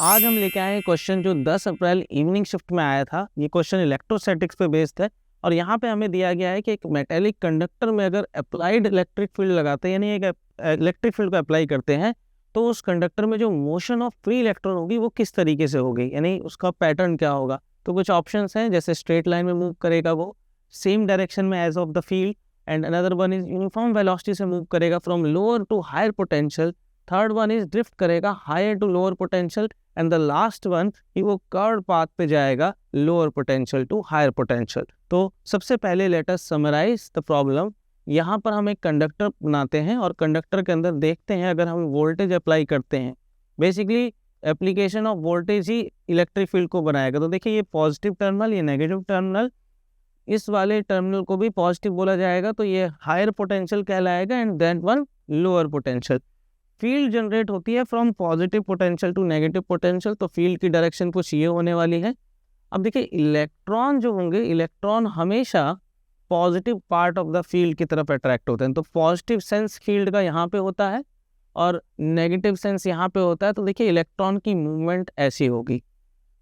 आज हम लेके आए हैं क्वेश्चन जो 10 अप्रैल इवनिंग शिफ्ट में आया था। ये क्वेश्चन इलेक्ट्रोस्टैटिक्स पे बेस्ड है और यहाँ पे हमें दिया गया है कि एक मेटेलिक कंडक्टर में अगर अप्लाइड इलेक्ट्रिक फील्ड लगाते हैं, यानी एक इलेक्ट्रिक फील्ड को अप्लाई करते हैं, तो उस कंडक्टर में जो मोशन ऑफ फ्री इलेक्ट्रॉन होगी वो किस तरीके से होगी, यानी उसका पैटर्न क्या होगा। तो कुछ ऑप्शंस हैं, जैसे स्ट्रेट लाइन में मूव करेगा वो सेम डायरेक्शन में as of the field, and another one is uniform velocity से मूव करेगा from lower to higher potential, third one is drift करेगा higher to lower potential, and the last one कि वो curve path पे जाएगा lower potential to higher potential. तो सबसे पहले let us summarize the problem. यहाँ पर हम एक कंडक्टर बनाते हैं और कंडक्टर के अंदर देखते हैं अगर हम वोल्टेज अप्लाई करते हैं, basically application of voltage he electric field को बनाएगा। तो देखिए ये पॉजिटिव टर्मिनल, ये नेगेटिव टर्मिनल, इस वाले टर्मिनल को भी पॉजिटिव बोला जाएगा, तो ये हायर पोटेंशियल कहलाएगा, and that one lower potential. Field generate होती है from positive potential to negative potential, तो फील्ड की डायरेक्शन कुछ ये होने वाली है। अब देखिए इलेक्ट्रॉन जो होंगे, इलेक्ट्रॉन हमेशा positive part of the field की तरफ अट्रैक्ट होते हैं, तो पॉजिटिव सेंस फील्ड का यहाँ पे होता है और नेगेटिव सेंस यहाँ पे होता है। तो देखिए इलेक्ट्रॉन की मूवमेंट ऐसी होगी,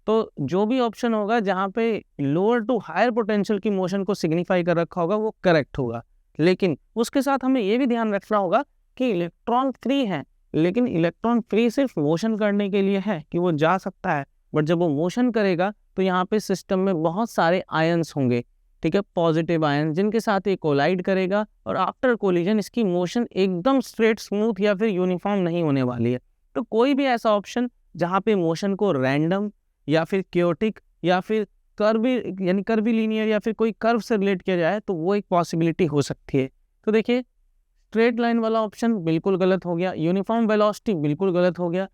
तो जो भी ऑप्शन होगा जहाँ पे लोअर टू हायर पोटेंशियल की मोशन को सिग्निफाई कर रखा होगा वो करेक्ट होगा। लेकिन उसके साथ हमें ये भी ध्यान रखना होगा कि इलेक्ट्रॉन फ्री है, लेकिन इलेक्ट्रॉन फ्री सिर्फ मोशन करने के लिए है कि वो जा सकता है, बट जब वो मोशन करेगा तो यहाँ पे सिस्टम में बहुत सारे आयंस होंगे, ठीक है, पॉजिटिव आयन, जिनके साथ ये कोलाइड करेगा और आफ्टर कोलिजन इसकी मोशन एकदम स्ट्रेट, स्मूथ या फिर यूनिफॉर्म नहीं होने वाली है। तो कोई भी ऐसा ऑप्शन जहाँ पे मोशन को रैंडम या फिर क्योटिक या फिर कर्वी, यानी कर्वी लीनियर या फिर कोई कर्व से रिलेट किया जाए, तो वो एक पॉसिबिलिटी हो सकती है। तो देखिए स्ट्रेट लाइन वाला ऑप्शन बिल्कुल गलत हो गया, यूनिफॉर्म वेलोसिटी बिल्कुल गलत हो गया,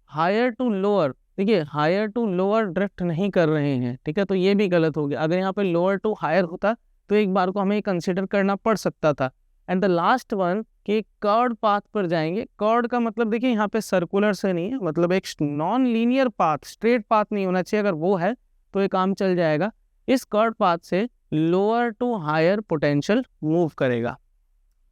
हायर टू लोअर, देखिए हायर टू लोअर ड्रिफ्ट नहीं कर रहे हैं, ठीक है, तो ये भी गलत हो गया। अगर यहाँ पे लोअर टू हायर होता तो एक बार को हमें कंसिडर करना पड़ सकता था। एंड द लास्ट वन कि कर्व पाथ पर जाएंगे, कर्व का मतलब देखिए यहाँ पे सर्कुलर से नहीं है, मतलब एक non linear path, straight path नहीं होना चाहिए, अगर वो है तो ये काम चल जाएगा। इस कर्व पाथ से lower to higher potential move करेगा।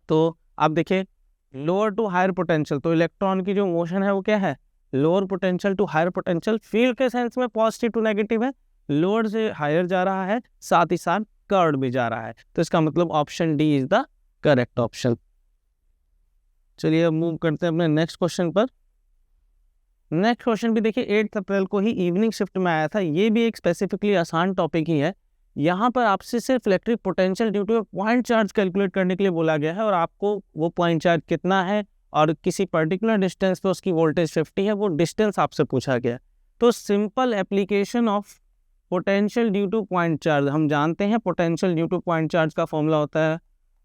तो आप देखिए लोअर टू हायर पोटेंशियल, तो इलेक्ट्रॉन की जो मोशन है वो क्या है, lower potential to higher potential. Field के सेंस में पॉजिटिव टू नेगेटिव है, लोअर से हायर जा रहा है, साथ ही साथ कर्व भी जा रहा है, तो इसका मतलब option D is the correct option. चलिए अब मूव करते हैं अपने नेक्स्ट क्वेश्चन पर। नेक्स्ट क्वेश्चन भी देखिए 8 अप्रैल को ही इवनिंग शिफ्ट में आया था, ये भी एक स्पेसिफिकली आसान टॉपिक ही है। यहाँ पर आपसे सिर्फ electric potential due two point charge calculate करने के लिए बोला गया है, और आपको वो पॉइंट चार्ज कितना है और किसी पर्टिकुलर डिस्टेंस पे उसकी वोल्टेज 50 है, वो डिस्टेंस आपसे पूछा गया है। तो simple application of potential due two point charge, हम जानते हैं potential due two point charge का फॉर्मूला होता है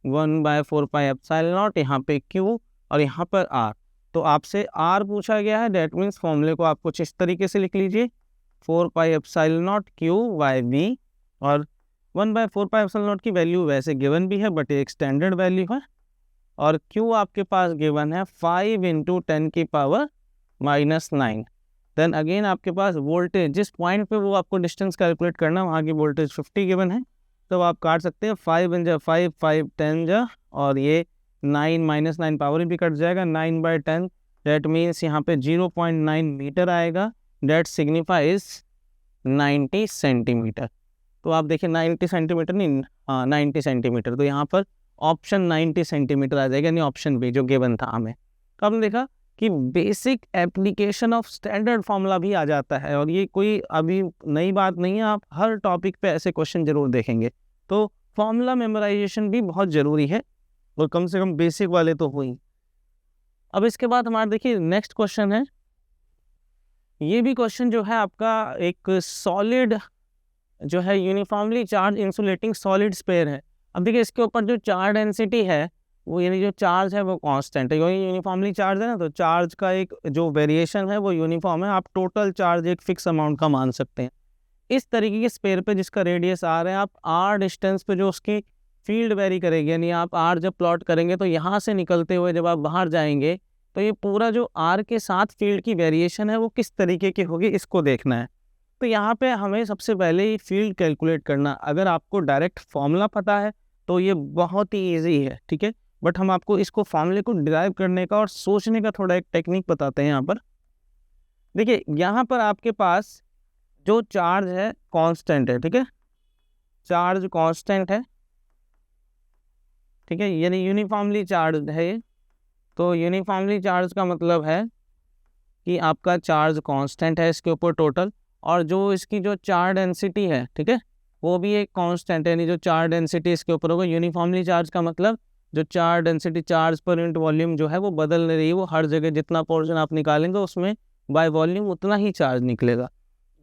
1/4πε0, यहाँ पे Q और यहाँ पर R। तो आपसे R पूछा गया है, डेट मीन्स फॉर्मूले को आप कुछ इस तरीके से लिख लीजिए, 4πε0 Q/V, और 1/4πε0 की वैल्यू वैसे गिवन भी है बट एक स्टैंडर्ड वैल्यू है, और Q आपके पास गिवन है 5 × 10⁻⁹। देन अगेन आपके पास वोल्टेज, जिस पॉइंट पे वो आपको डिस्टेंस कैलकुलेट करना है वहाँ की वोल्टेज 50 गिवन है, तो आप काट सकते हैं 5 × 5 5 10 और ये 9 -9 पावर भी कट जाएगा, 9/10, डेट मीन्स यहाँ पे 0.9 मीटर आएगा, डेट सिग्निफाइज 90 सेंटीमीटर। तो आप देखिए 90 सेंटीमीटर नहीं, हाँ 90 सेंटीमीटर, तो यहाँ पर ऑप्शन 90 सेंटीमीटर आ जाएगा, यानी ऑप्शन बी जो गिवन था हमें। तो आपने देखा कि basic application of standard formula भी आ जाता है, और ये कोई अभी नई बात नहीं है, आप हर टॉपिक पे ऐसे क्वेश्चन जरूर देखेंगे। तो फार्मूला मेमोराइजेशन भी बहुत ज़रूरी है, और कम से कम बेसिक वाले तो हुई। अब इसके बाद हमारा देखिए नेक्स्ट क्वेश्चन है, ये भी क्वेश्चन जो है आपका एक सॉलिड जो है uniformly charge insulating solid sphere है। अब देखिए इसके ऊपर जो चार्ज डेंसिटी है वो, यानी जो चार्ज है वो कांस्टेंट है, क्योंकि यूनिफॉर्मली चार्ज है ना, तो चार्ज का एक जो वेरिएशन है वो यूनिफॉर्म है, आप टोटल चार्ज एक फिक्स अमाउंट का मान सकते हैं। इस तरीके के स्पेयर पे जिसका रेडियस R है, आप R डिस्टेंस पे जो उसकी फील्ड वेरी करेगी, यानी आप R जब प्लॉट करेंगे तो यहाँ से निकलते हुए जब आप बाहर जाएंगे तो ये पूरा जो R के साथ फील्ड की वेरिएशन है वो किस तरीके की होगी, इसको देखना है। तो यहाँ पे हमें सबसे पहले ही फील्ड कैलकुलेट करना, अगर आपको डायरेक्ट फॉर्मूला पता है तो ये बहुत ही ईजी है, ठीक है, बट हम आपको इसको फॉर्मूले को डिराइव करने का और सोचने का थोड़ा एक टेक्निक बताते हैं यहाँ पर। देखिए यहाँ पर आपके पास जो चार्ज है कांस्टेंट है, ठीक है, चार्ज कांस्टेंट है, ठीक है, यानी यूनिफॉर्मली चार्ज है ये। तो यूनिफॉर्मली चार्ज का मतलब है कि आपका चार्ज कांस्टेंट है इसके ऊपर टोटल, और जो इसकी जो चार्ज डेंसिटी है, ठीक है, वो भी एक कांस्टेंट है, यानी जो चार्ज डेंसिटी इसके ऊपर होगा। यूनिफॉर्मली चार्ज का मतलब जो चार्ज डेंसिटी, चार्ज पर यूनिट वॉल्यूम जो है वो बदल नहीं रही है, वो हर जगह जितना पोर्शन आप निकालेंगे उसमें बाय वॉल्यूम उतना ही चार्ज निकलेगा।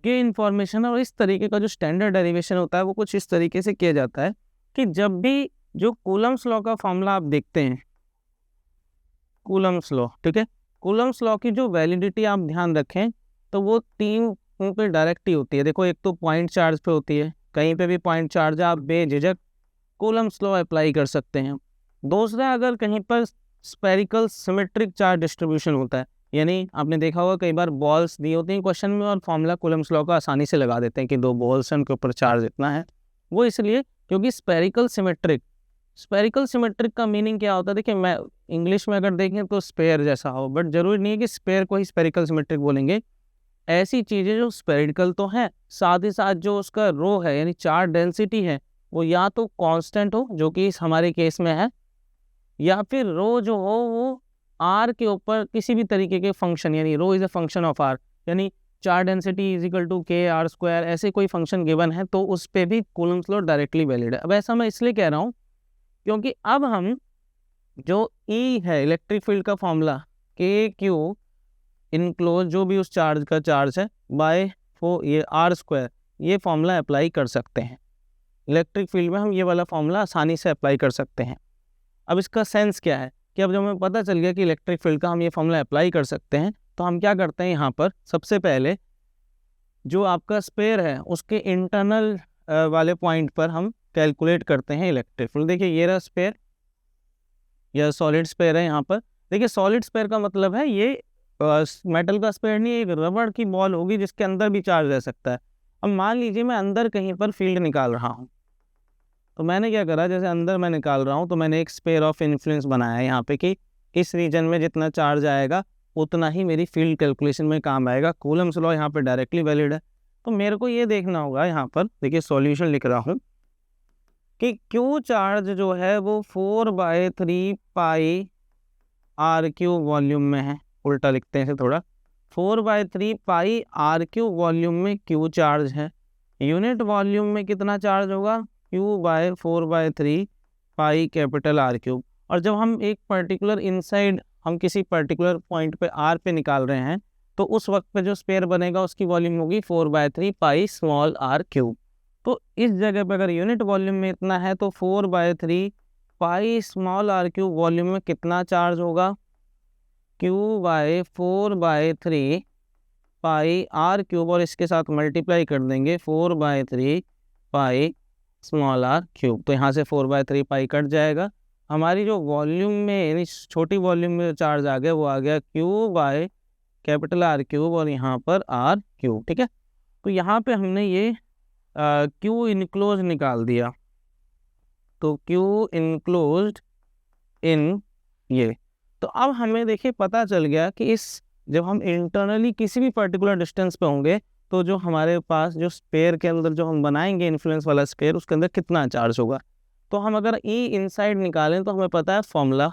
ये इन्फॉर्मेशन और इस तरीके का जो स्टैंडर्ड डेरिवेशन होता है वो कुछ इस तरीके से किया जाता है कि जब भी जो कूलम्स लॉ का फॉर्मूला आप देखते हैं, कूलम्स लॉ, ठीक है, कूलम्स लॉ की जो वैलिडिटी आप ध्यान रखें तो वो 3 पे डायरेक्ट ही होती है। देखो, एक तो पॉइंट चार्ज पे होती है, कहीं पे भी पॉइंट चार्ज आप बेझिझक कूलम्स लॉ अप्लाई कर सकते हैं। दूसरा, अगर कहीं पर स्पेरिकल सिमेट्रिक चार्ज डिस्ट्रीब्यूशन होता है, यानी आपने देखा होगा कई बार बॉल्स दी होती हैं क्वेश्चन में और फॉर्मूला कूलम्स लॉ का आसानी से लगा देते हैं कि 2 बॉल्स हैं उनके ऊपर चार्ज इतना है। वो इसलिए क्योंकि स्पेरिकल सिमेट्रिक का मीनिंग क्या होता है? देखिए, मैं इंग्लिश में अगर देखें तो स्पेयर जैसा हो, बट जरूरी नहीं है कि स्पेयर को ही स्पेरिकल सिमेट्रिक बोलेंगे। ऐसी चीज़ें जो स्पेरिकल तो हैं, साथ ही साथ जो उसका रो है यानी चार्ज डेंसिटी है वो या तो कांस्टेंट हो, जो कि इस हमारे केस में है, या फिर रो जो हो वो आर के ऊपर किसी भी तरीके के फंक्शन, यानी rho is a function of r, यानी charge density is equal to k r square, ऐसे कोई फंक्शन गिवन है तो उस पर भी कूलम्स लॉ डायरेक्टली वैलिड है। अब ऐसा मैं इसलिए कह रहा हूँ क्योंकि अब हम जो ई है इलेक्ट्रिक फील्ड का फॉर्मूला, के क्यू इनक्लोज जो भी उस चार्ज का चार्ज है बाय ये आर स्क्वायर, ये फॉर्मूला अप्लाई कर सकते हैं इलेक्ट्रिक फील्ड में। हम ये वाला फॉर्मूला आसानी से अप्लाई कर सकते हैं। अब इसका सेंस क्या है कि अब जब हमें पता चल गया कि इलेक्ट्रिक फील्ड का हम ये फॉर्मूला अप्लाई कर सकते हैं, तो हम क्या करते हैं, यहाँ पर सबसे पहले जो आपका स्पेयर है उसके इंटरनल वाले पॉइंट पर हम कैलकुलेट करते हैं इलेक्ट्रिक फील्ड। देखिए, ये रहा स्पेयर, यह सॉलिड स्पेयर है। यहाँ पर देखिए, सॉलिड स्पेयर का मतलब है ये मेटल का स्पेयर नहीं, एक रबड़ की बॉल होगी जिसके अंदर भी चार्ज रह सकता है। अब मान लीजिए मैं अंदर कहीं पर फील्ड निकाल रहा हूँ, तो मैंने क्या करा, जैसे अंदर मैं निकाल रहा हूँ तो मैंने एक स्पेयर ऑफ इन्फ्लुएंस बनाया है यहाँ पे कि इस रीजन में जितना चार्ज आएगा उतना ही मेरी फील्ड कैलकुलेशन में काम आएगा। कूलम्स लॉ यहाँ पे डायरेक्टली वैलिड है। तो मेरे को ये देखना होगा, यहाँ पर देखिए सॉल्यूशन लिख रहा हूँ कि क्यू चार्ज जो है वो 4/3 पाई आर क्यू वॉल्यूम में है। उल्टा लिखते हैं इसे थोड़ा, 4/3 पाई आर क्यू वॉल्यूम में क्यू चार्ज है। यूनिट वॉल्यूम में कितना चार्ज होगा, Q/4/3 पाई कैपिटल आर क्यूब। और जब हम एक पर्टिकुलर इनसाइड हम किसी पर्टिकुलर पॉइंट पे आर पे निकाल रहे हैं तो उस वक्त पे जो स्पेयर बनेगा उसकी वॉल्यूम होगी 4/3 पाई स्मॉल आर क्यूब। तो इस जगह पे अगर यूनिट वॉल्यूम में इतना है तो 4/3 pi small r cube volume में कितना चार्ज होगा, Q/4/3 पाई आर क्यूब, और इसके साथ मल्टीप्लाई कर देंगे 4/3 पाई स्मॉल आर क्यूब। तो यहाँ से 4/3 पाई कट जाएगा। हमारी जो वॉल्यूम में यानी छोटी वॉल्यूम में चार्ज आ गया वो आ गया Q/ कैपिटल आर क्यूब और यहाँ पर आर क्यूब, ठीक है। तो यहाँ पे हमने ये Q इनक्लोज निकाल दिया, तो Q इनक्लोज्ड इन ये। तो अब हमें देखिए पता चल गया कि इस जब हम इंटरनली किसी भी पर्टिकुलर डिस्टेंस पे होंगे तो जो हमारे पास जो स्पेयर के अंदर जो हम बनाएंगे इन्फ्लुएंस वाला स्पेयर, उसके अंदर कितना चार्ज होगा। तो हम अगर ई इनसाइड निकालें तो हमें पता है फॉर्मूला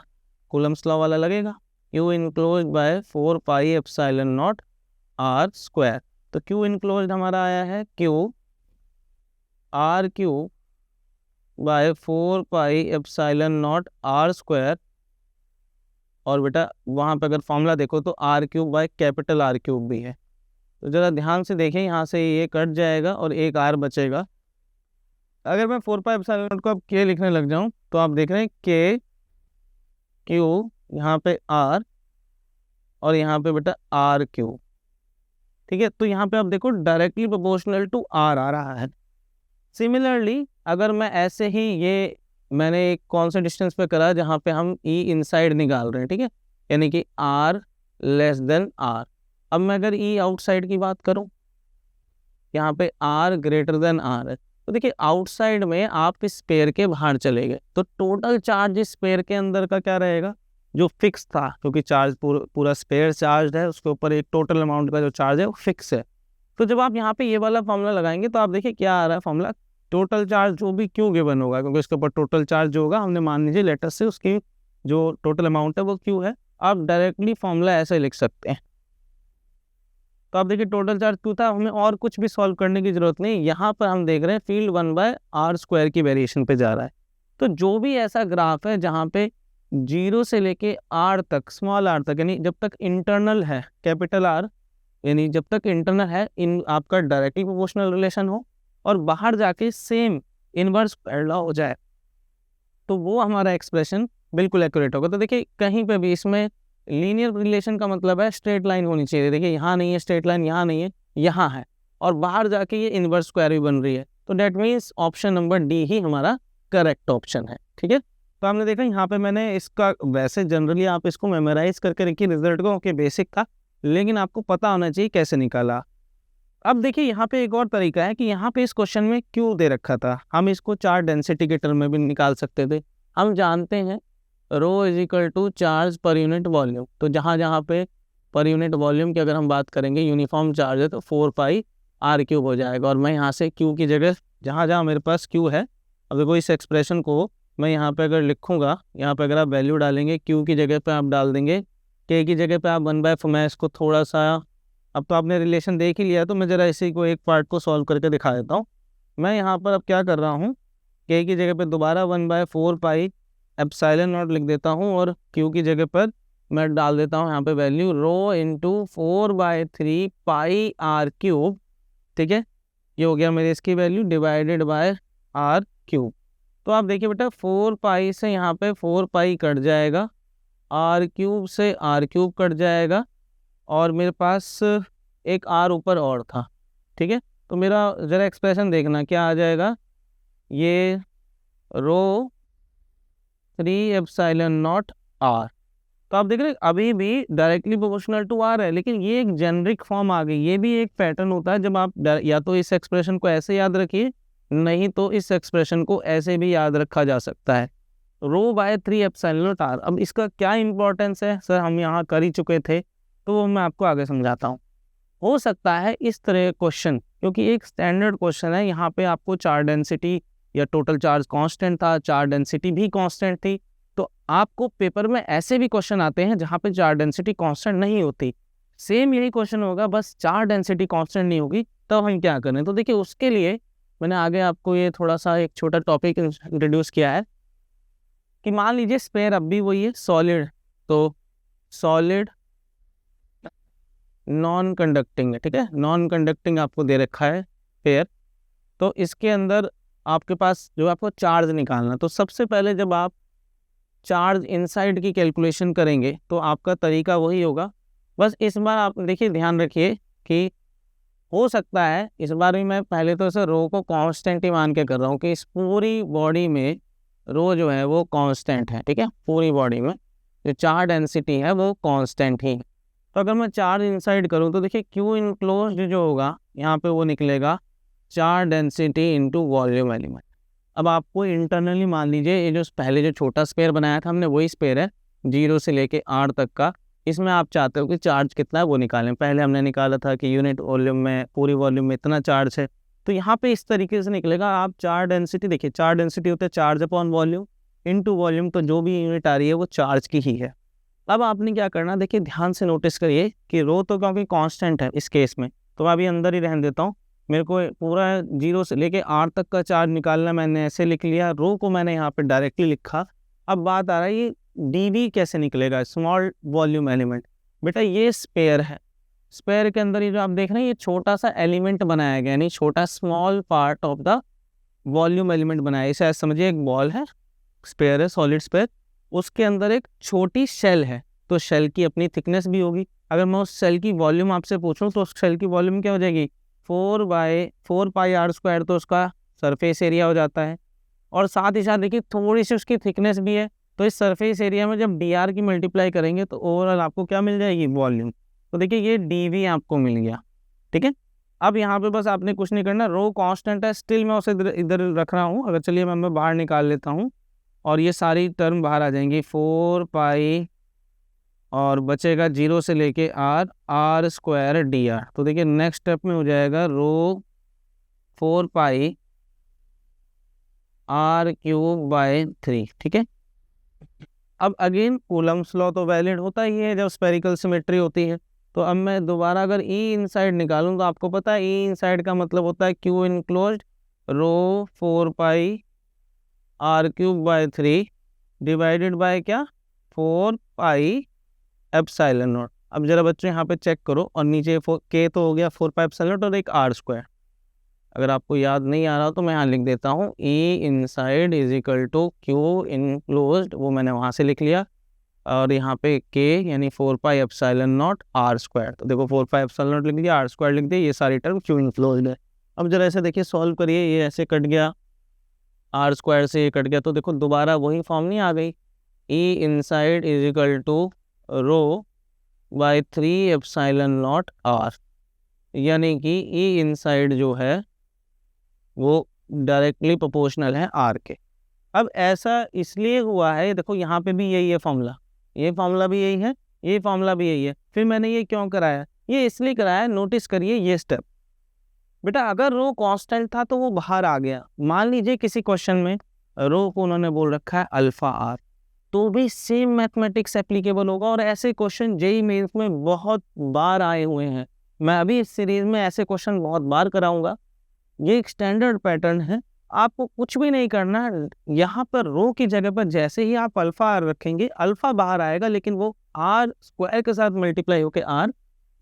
कूलम्स लॉ वाला लगेगा, Q enclose by 4 pi epsilon not r square. तो क्यू इनक्लोज हमारा आया है Q r Q by 4 pi epsilon not r square. और बेटा वहाँ पे अगर फॉर्मूला देखो तो r cube by capital R cube भी है। तो ज़रा ध्यान से देखें, यहाँ से ये कट जाएगा और एक आर बचेगा। अगर मैं 4 पाई एप्सिलॉन नॉट को अब के लिखने लग जाऊँ तो आप देख रहे हैं के क्यू, यहाँ पे आर और यहाँ पे बेटा आर क्यू, ठीक है। तो यहाँ पे आप देखो डायरेक्टली प्रोपोर्शनल टू आर आ रहा है। सिमिलरली अगर मैं ऐसे ही ये मैंने एक कौन से डिस्टेंस पे करा जहाँ पे हम ई इनसाइड निकाल रहे हैं, ठीक है, यानी कि आर लेस देन आर। अब मैं अगर ई आउटसाइड की बात करूँ, यहाँ पे आर ग्रेटर देन आर है, तो देखिए आउटसाइड में आप इस स्पेयर के बाहर चले गए तो टोटल चार्ज इस स्पेयर के अंदर का क्या रहेगा, जो फिक्स था, क्योंकि चार्ज पूरा स्पेयर चार्ज है, उसके ऊपर एक टोटल अमाउंट का जो चार्ज है वो फिक्स है। तो जब आप यहाँ पे ये वाला फॉर्मूला लगाएंगे तो आप देखिए क्या आ रहा है फॉर्मूला, टोटल चार्ज जो भी क्यू गिवन होगा, क्योंकि इसके ऊपर टोटल चार्ज जो होगा हमने मान लीजिए लेटर से उसकी जो टोटल अमाउंट है वो क्यू है, आप डायरेक्टली फॉर्मूला ऐसे लिख सकते हैं। तो आप देखिए टोटल चार्ज क्यू था, हमें और कुछ भी सॉल्व करने की जरूरत नहीं। यहाँ पर हम देख रहे हैं फील्ड 1/r² की वेरिएशन पे जा रहा है। तो जो भी ऐसा ग्राफ है जहाँ पे 0 से लेके r तक, स्मॉल r तक, यानी जब तक इंटरनल है कैपिटल R, यानी जब तक इंटरनल है इन आपका डायरेक्टली प्रोपोर्शनल रिलेशन हो और बाहर जाके सेम इनवर्स पैरेलल हो जाए, तो वो हमारा एक्सप्रेशन बिल्कुल एक्यूरेट होगा। तो देखिए कहीं पे भी इसमें लीनियर रिलेशन का मतलब है स्ट्रेट लाइन होनी चाहिए। देखिए यहाँ नहीं है स्ट्रेट लाइन, यहाँ नहीं है, यहाँ है, और बाहर जाके ये इनवर्स स्क्वायर भी बन रही है। तो that means option number D ही हमारा करेक्ट ऑप्शन है। ठीक है, तो आपने देखा यहाँ पे मैंने इसका, वैसे जनरली आप इसको मेमोराइज करके रखिए रिजल्ट को, ओके बेसिक था, लेकिन आपको पता होना चाहिए कैसे निकाला। अब देखिए यहाँ पे एक और तरीका है कि यहाँ पे इस क्वेश्चन में क्यू दे रखा था, हम इसको चार्ज डेंसिटी के टर्म में भी निकाल सकते थे। हम जानते हैं rho is equal to charge पर यूनिट वॉल्यूम, तो जहाँ जहाँ पे पर यूनिट वॉल्यूम की अगर हम बात करेंगे यूनिफॉर्म चार्ज है तो 4πr³ हो जाएगा। और मैं यहाँ से क्यू की जगह जहाँ जहाँ मेरे पास क्यू है, अब देखो इस एक्सप्रेशन को मैं यहाँ पे अगर लिखूँगा, यहाँ पे अगर आप वैल्यू डालेंगे क्यू की जगह पे आप डाल देंगे के की जगह पे आप 1/4, मैं इसको थोड़ा सा, अब तो आपने रिलेशन देख ही लिया तो मैं ज़रा इसी को एक पार्ट को सॉल्व करके दिखा देता हूँ। मैं यहाँ पर अब क्या कर रहा हूँ, के की जगह पे दोबारा 1/4π एप्सिलॉन नॉट लिख देता हूँ और क्यू की जगह पर मैं डाल देता हूँ यहाँ पे वैल्यू रो इंटू 4/3πr³। ठीक है, ये हो गया मेरे इसकी वैल्यू डिवाइडेड बाय r³। तो आप देखिए बेटा 4π से यहाँ पे 4π कट जाएगा, r³ से r³ कट जाएगा, और मेरे पास एक r ऊपर और था। ठीक है, तो मेरा ज़रा एक्सप्रेशन देखना क्या आ जाएगा, ये रो 3ε0 r। तो आप देख रहे हैं अभी भी डायरेक्टली प्रोपोर्शनल टू r है, लेकिन ये एक जेनरिक फॉर्म आ गई। ये भी एक पैटर्न होता है जब आप या तो इस एक्सप्रेशन को ऐसे याद रखिए, नहीं तो इस एक्सप्रेशन को ऐसे भी याद रखा जा सकता है, ρ/3ε0 r। अब इसका क्या इंपॉर्टेंस है सर, हम यहाँ कर ही चुके थे, तो वो मैं आपको आगे समझाता हूँ। हो सकता है इस तरह क्वेश्चन, क्योंकि एक स्टैंडर्ड क्वेश्चन है, यहाँ पे आपको चार्ज डेंसिटी या टोटल चार्ज कांस्टेंट था, चार्ज डेंसिटी भी कांस्टेंट थी। तो आपको पेपर में ऐसे भी क्वेश्चन आते हैं जहाँ पे चार्ज डेंसिटी कांस्टेंट नहीं होती, सेम यही क्वेश्चन होगा, बस चार्ज डेंसिटी कांस्टेंट नहीं होगी, तब हम क्या करें। तो देखिए उसके लिए मैंने आगे आपको ये थोड़ा सा एक छोटा टॉपिक इंट्रोड्यूस किया है कि मान लीजिए स्पेयर अब भी वही है सॉलिड, तो सॉलिड नॉन कंडक्टिंग है। ठीक है, नॉन कंडक्टिंग आपको दे रखा है पेयर, तो इसके अंदर आपके पास जो आपको चार्ज निकालना, तो सबसे पहले जब आप चार्ज इनसाइड की कैलकुलेशन करेंगे तो आपका तरीका वही होगा। बस इस बार आप देखिए ध्यान रखिए कि हो सकता है इस बार भी मैं पहले तो इसे रो को कांस्टेंट ही मान के कर रहा हूँ कि इस पूरी बॉडी में रो जो है वो कांस्टेंट है। ठीक है, पूरी बॉडी में जो चार्ज डेंसिटी है वो कांस्टेंट ही है। तो अगर मैं चार्ज इनसाइड करूँ तो देखिए क्यू इनक्लोज्ड जो होगा यहाँ पे वो निकलेगा charge density into volume element. अब आपको इंटरनली मान लीजिए ये जो पहले जो छोटा स्पेयर बनाया था हमने वही स्पेयर है 0 से लेके r तक का, इसमें आप चाहते हो कि चार्ज कितना है वो निकालें। पहले हमने निकाला था कि यूनिट वॉल्यूम में, पूरी वॉल्यूम में इतना चार्ज है, तो यहाँ पे इस तरीके से निकलेगा। आप चार्ज डेंसिटी देखिए, चार्ज डेंसिटी होता है charge upon volume into volume, तो जो भी यूनिट आ रही है वो चार्ज की ही है। अब आपने क्या करना, देखिए ध्यान से नोटिस करिए कि रो तो क्योंकि कांस्टेंट है इस केस में, तो मैं अभी अंदर ही रहने देता हूँ। मेरे को पूरा 0 से लेके r तक का चार्ज निकालना, मैंने ऐसे लिख लिया, रो को मैंने यहाँ पे डायरेक्टली लिखा। अब बात आ रहा है ये dv कैसे निकलेगा, स्मॉल वॉल्यूम एलिमेंट। बेटा ये स्पेयर है, स्पेयर के अंदर ये जो आप देख रहे हैं ये छोटा सा एलिमेंट बनाया गया, यानी छोटा small part of the volume element बनाया। इसे ऐसे समझिए एक बॉल है, स्पेयर है, सॉलिड स्पेयर, उसके अंदर एक छोटी शेल है, तो शेल की अपनी थिकनेस भी होगी। अगर मैं उस शेल की वॉल्यूम आपसे पूछूं तो उस शेल की वॉल्यूम क्या हो जाएगी, 4/4πr², तो उसका सरफेस एरिया हो जाता है। और साथ ही साथ देखिए थोड़ी सी उसकी थिकनेस भी है, तो इस सरफेस एरिया में जब dr की मल्टीप्लाई करेंगे तो ओवरऑल आपको क्या मिल जाएगी, वॉल्यूम। तो देखिए ये dv आपको मिल गया। ठीक है, अब यहाँ पे बस आपने कुछ नहीं करना, रो कांस्टेंट है, स्टिल मैं उसे इधर रख रहा हूँ। अगर चलिए मैं बाहर निकाल लेता हूँ और ये सारी टर्म बाहर आ जाएंगी, 4π और बचेगा 0 से लेके आर स्क्वायर डी आर। तो देखिए नेक्स्ट स्टेप में हो जाएगा रो 4 पाई आर क्यूब बाय 3। ठीक है, अब अगेन कूलम्स लॉ तो वैलिड होता ही है जब स्फेरिकल सिमेट्री होती है। तो अब मैं दोबारा अगर ई इनसाइड निकालूं तो आपको पता है ई इनसाइड का मतलब होता है Q enclosed rho 4 pi r cube by 3 divided by क्या 4 पाई एप्सिलॉन नॉट। अब जरा बच्चों यहाँ पे चेक करो, और नीचे के तो हो गया 4 पाई एप्सिलॉन नॉट और एक आर स्क्वायर। अगर आपको याद नहीं आ रहा तो मैं यहाँ लिख देता हूँ E inside is equal to q enclosed, वो मैंने वहाँ से लिख लिया, और यहाँ पे के यानी 4 pi epsilon not r square. तो देखो 4 पाई एप्सिलॉन नॉट लिख दिया, आर स्क्वायर लिख दिया, ये सारी टर्म क्यू इनक्लोज्ड है। अब जरा ऐसे देखिए सॉल्व करिए, ये ऐसे कट गया, आर स्क्वायर से ये कट गया, तो देखो दोबारा वही फॉर्म नहीं आ गई, E inside is equal to rho by 3 epsilon not r, यानी कि ई इनसाइड जो है वो डायरेक्टली प्रोपोर्शनल है आर के। अब ऐसा इसलिए हुआ है, देखो यहाँ पे भी यही है फॉर्मूला, ये फॉर्मूला भी यही है, ये फॉर्मूला भी यही है। फिर मैंने ये क्यों कराया, ये इसलिए कराया, नोटिस करिए ये स्टेप। बेटा अगर रो कांस्टेंट था तो वो बाहर आ गया, मान लीजिए किसी क्वेश्चन में रो को उन्होंने बोल रखा है अल्फा आर, तो भी सेम मैथमेटिक्स एप्लीकेबल होगा। और ऐसे क्वेश्चन जेईई मेंस में बहुत बार आए हुए हैं, मैं अभी इस सीरीज में ऐसे क्वेश्चन बहुत बार कराऊंगा। ये एक स्टैंडर्ड पैटर्न है, आपको कुछ भी नहीं करना, यहाँ पर रो की जगह पर जैसे ही आप अल्फा आर रखेंगे अल्फा बाहर आएगा, लेकिन वो आर स्क्वायर के साथ मल्टीप्लाई होकर आर,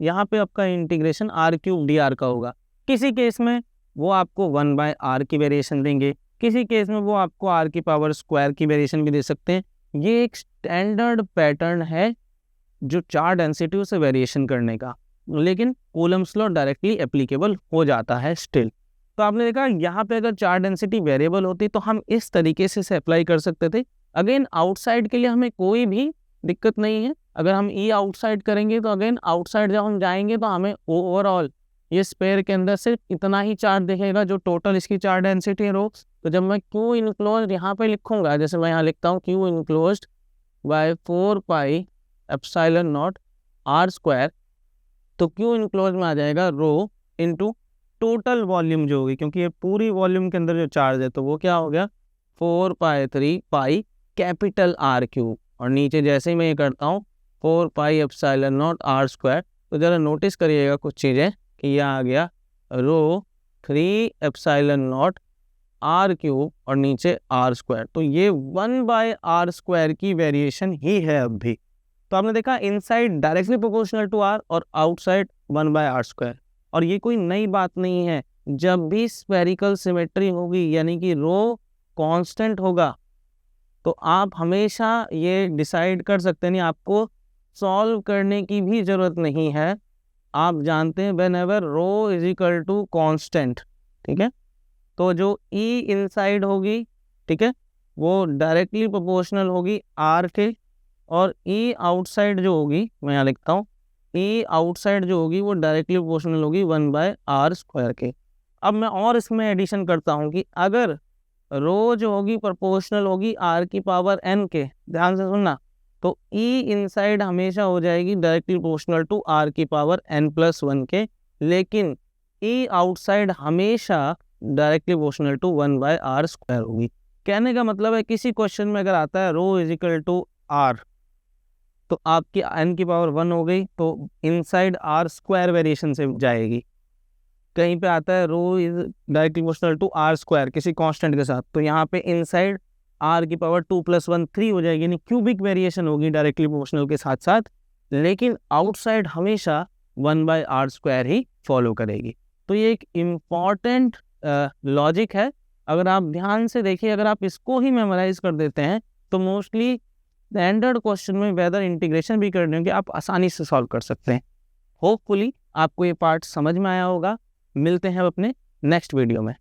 यहाँ पे आपका integration r cube d r का होगा। किसी केस में वो आपको 1 बाय आर की वेरिएशन देंगे, किसी केस में वो आपको आर की पावर स्क्वायर की वेरिएशन भी दे सकते हैं। ये एक स्टैंडर्ड पैटर्न है जो चार डेंसिटियों से वेरिएशन करने का, लेकिन कूलम्स लॉ डायरेक्टली एप्लीकेबल हो जाता है स्टिल। तो आपने देखा यहाँ पे अगर चार डेंसिटी वेरिएबल होती तो हम इस तरीके से अप्लाई कर सकते थे। अगेन आउटसाइड के लिए हमें कोई भी दिक्कत नहीं है, अगर हम ई आउटसाइड करेंगे तो अगेन आउटसाइड जब हम जाएंगे तो हमें ओवरऑल ये स्पेयर के अंदर सिर्फ इतना ही चार्ज दिखेगा जो टोटल इसकी चार डेंसिटी है रो। तो जब मैं क्यू इनक्लोज यहाँ पे लिखूंगा, जैसे मैं यहाँ लिखता हूँ Q enclosed by 4 pi epsilon not r square, तो क्यू इनक्लोज में आ जाएगा रो इनटू टोटल वॉल्यूम जो होगी, क्योंकि ये पूरी वॉल्यूम के अंदर जो चार्ज है तो वो क्या हो गया 4 pi 3 pi capital R cube, और नीचे जैसे ही मैं ये करता हूँ 4 pi epsilon not r square. तो ज़रा नोटिस करिएगा कुछ चीज़ें कि यह आ गया rho 3 epsilon not r cube और नीचे आर स्क्वायर, तो ये 1 बाय आर स्क्वायर की वेरिएशन ही है अब भी। तो आपने देखा inside directly proportional to r और आउटसाइड 1 बाय आर स्क्वायर। और ये कोई नई बात नहीं है, जब भी स्फेरिकल सिमेट्री होगी यानी कि रो कांस्टेंट होगा तो आप हमेशा ये डिसाइड कर सकते हैं, नहीं आपको सॉल्व करने की भी ज़रूरत नहीं है। आप जानते हैं whenever rho is equal to constant, ठीक है, तो जो ई इनसाइड होगी, ठीक है, वो डायरेक्टली प्रोपोर्शनल होगी आर के, और ई आउटसाइड जो होगी, मैं यहाँ लिखता हूँ ई आउटसाइड जो होगी वो डायरेक्टली प्रोपोर्शनल होगी 1 बाय आर स्क्वायर के। अब मैं और इसमें एडिशन करता हूँ कि अगर रो जो होगी प्रोपोर्शनल होगी आर की पावर एन के, ध्यान से सुनना, तो ई इनसाइड हमेशा हो जाएगी डायरेक्टली प्रोपोर्शनल टू आर की पावर एन प्लस 1 के, लेकिन ई आउटसाइड हमेशा directly proportional to 1 by r square होगी। कहने का मतलब है किसी क्वेश्चन में अगर आता है rho is equal to are, तो आपकी एन की पावर 1 हो गई तो इनसाइड आर स्क्वायर वेरिएशन से जाएगी। कहीं पे आता है rho is directly proportional to r square किसी कांस्टेंट के साथ, तो यहाँ पे इनसाइड आर की पावर 2 + 1 3 हो जाएगी, यानी क्यूबिक वेरिएशन होगी डायरेक्टली प्रोपोर्शनल के साथ साथ, लेकिन आउटसाइड हमेशा 1 बाय आर स्क्वायर ही फॉलो करेगी। तो ये एक इम्पॉर्टेंट लॉजिक है, अगर आप ध्यान से देखिए, अगर आप इसको ही मेमोराइज कर देते हैं तो मोस्टली स्टैंडर्ड क्वेश्चन में वेदर इंटीग्रेशन भी करने होंगे आप आसानी से सॉल्व कर सकते हैं। होपफुली आपको ये पार्ट समझ में आया होगा। मिलते हैं अपने नेक्स्ट वीडियो में।